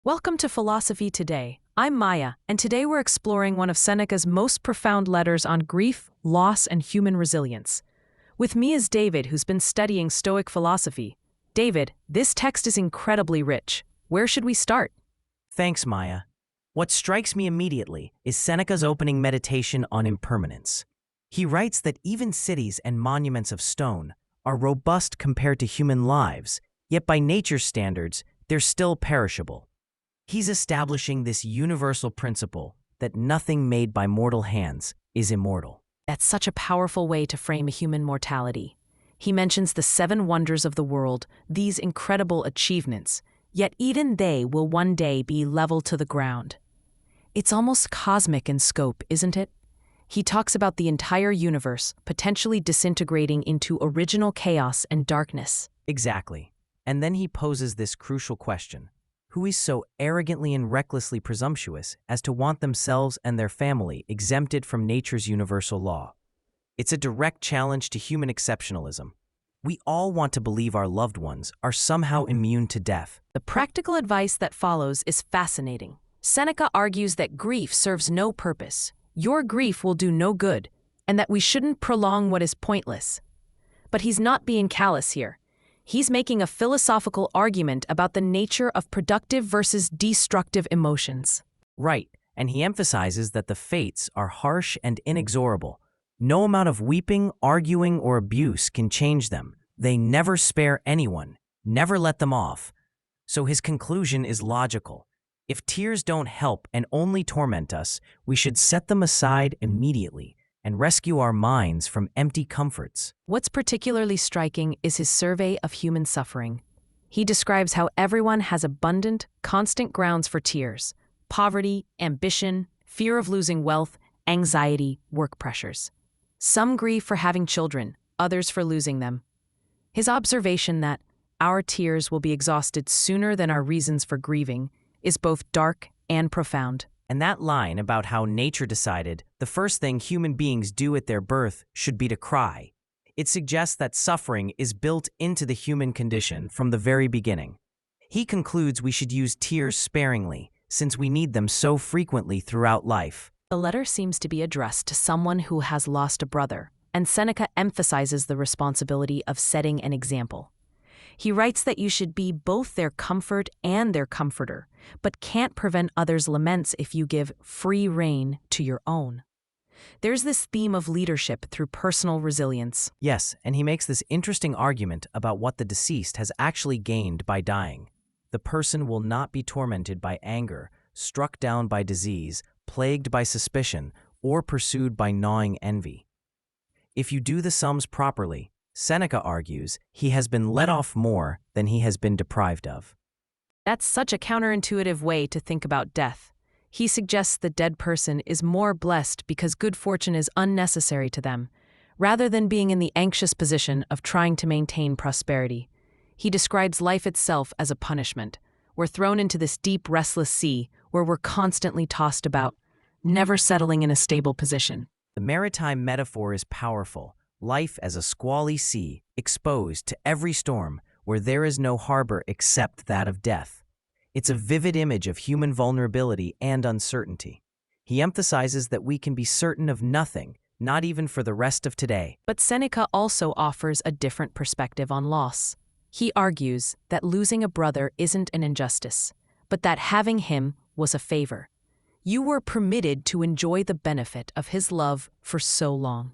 Welcome to Philosophy Today. I'm Maya, and today we're exploring one of Seneca's most profound letters on grief, loss, and human resilience. With me is David, who's been studying Stoic philosophy. David, this text is incredibly rich. Where should we start? Thanks, Maya. What strikes me immediately is Seneca's opening meditation on impermanence. He writes that even cities and monuments of stone are robust compared to human lives, yet by nature's standards, they're still perishable. He's establishing this universal principle that nothing made by mortal hands is immortal. That's such a powerful way to frame human mortality. He mentions the 7 wonders of the world, these incredible achievements, yet even they will one day be leveled to the ground. It's almost cosmic in scope, isn't it? He talks about the entire universe potentially disintegrating into original chaos and darkness. Exactly. And then he poses this crucial question. Who is so arrogantly and recklessly presumptuous as to want themselves and their family exempted from nature's universal law? It's a direct challenge to human exceptionalism. We all want to believe our loved ones are somehow immune to death. The practical advice that follows is fascinating. Seneca argues that grief serves no purpose. Your grief will do no good, and that we shouldn't prolong what is pointless. But he's not being callous here. He's making a philosophical argument about the nature of productive versus destructive emotions. Right, and he emphasizes that the fates are harsh and inexorable. No amount of weeping, arguing, or abuse can change them. They never spare anyone, never let them off. So his conclusion is logical. If tears don't help and only torment us, we should set them aside immediately and rescue our minds from empty comforts. What's particularly striking is his survey of human suffering. He describes how everyone has abundant, constant grounds for tears: poverty, ambition, fear of losing wealth, anxiety, work pressures. Some grieve for having children, others for losing them. His observation that our tears will be exhausted sooner than our reasons for grieving is both dark and profound. And that line about how nature decided the first thing human beings do at their birth should be to cry. It suggests that suffering is built into the human condition from the very beginning. He concludes we should use tears sparingly, since we need them so frequently throughout life. The letter seems to be addressed to someone who has lost a brother, and Seneca emphasizes the responsibility of setting an example. He writes that you should be both their comfort and their comforter, but can't prevent others' laments if you give free rein to your own. There's this theme of leadership through personal resilience. Yes, and he makes this interesting argument about what the deceased has actually gained by dying. The person will not be tormented by anger, struck down by disease, plagued by suspicion, or pursued by gnawing envy. If you do the sums properly, Seneca argues, he has been let off more than he has been deprived of. That's such a counterintuitive way to think about death. He suggests the dead person is more blessed because good fortune is unnecessary to them, rather than being in the anxious position of trying to maintain prosperity. He describes life itself as a punishment. We're thrown into this deep, restless sea where we're constantly tossed about, never settling in a stable position. The maritime metaphor is powerful. Life as a squally sea, exposed to every storm, where there is no harbor except that of death. It's a vivid image of human vulnerability and uncertainty. He emphasizes that we can be certain of nothing, not even for the rest of today. But Seneca also offers a different perspective on loss. He argues that losing a brother isn't an injustice, but that having him was a favor. You were permitted to enjoy the benefit of his love for so long.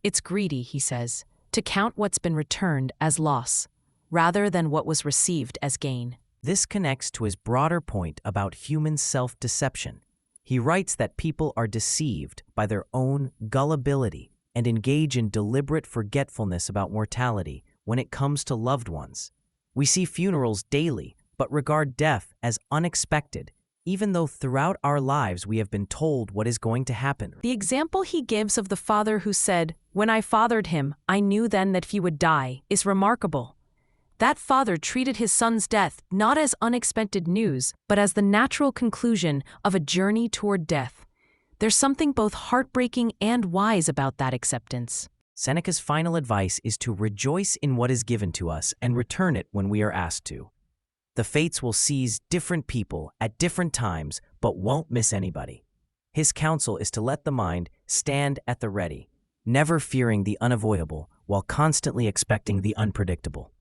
It's greedy, he says, to count what's been returned as loss, rather than what was received as gain. This connects to his broader point about human self-deception. He writes that people are deceived by their own gullibility and engage in deliberate forgetfulness about mortality when it comes to loved ones. We see funerals daily, but regard death as unexpected, even though throughout our lives we have been told what is going to happen. The example he gives of the father who said, "When I fathered him, I knew then that he would die," is remarkable. That father treated his son's death not as unexpected news, but as the natural conclusion of a journey toward death. There's something both heartbreaking and wise about that acceptance. Seneca's final advice is to rejoice in what is given to us and return it when we are asked to. The fates will seize different people at different times, but won't miss anybody. His counsel is to let the mind stand at the ready, never fearing the unavoidable while constantly expecting the unpredictable.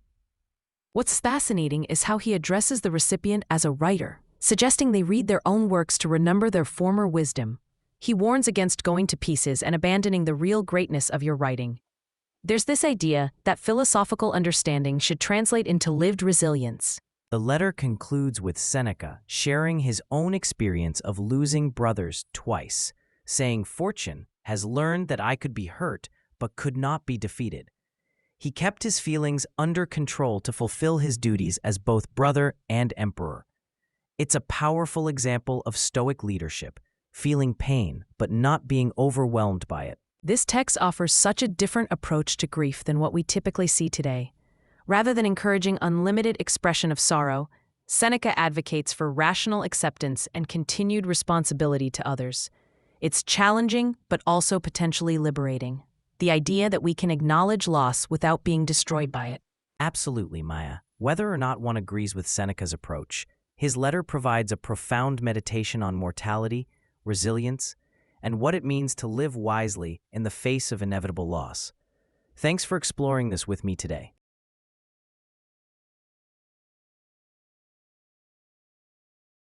What's fascinating is how he addresses the recipient as a writer, suggesting they read their own works to remember their former wisdom. He warns against going to pieces and abandoning the real greatness of your writing. There's this idea that philosophical understanding should translate into lived resilience. The letter concludes with Seneca sharing his own experience of losing brothers twice, saying, "Fortune has learned that I could be hurt, but could not be defeated." He kept his feelings under control to fulfill his duties as both brother and emperor. It's a powerful example of stoic leadership, feeling pain but not being overwhelmed by it. This text offers such a different approach to grief than what we typically see today. Rather than encouraging unlimited expression of sorrow, Seneca advocates for rational acceptance and continued responsibility to others. It's challenging, but also potentially liberating. The idea that we can acknowledge loss without being destroyed by it. Absolutely, Maya. Whether or not one agrees with Seneca's approach, his letter provides a profound meditation on mortality, resilience, and what it means to live wisely in the face of inevitable loss. Thanks for exploring this with me today.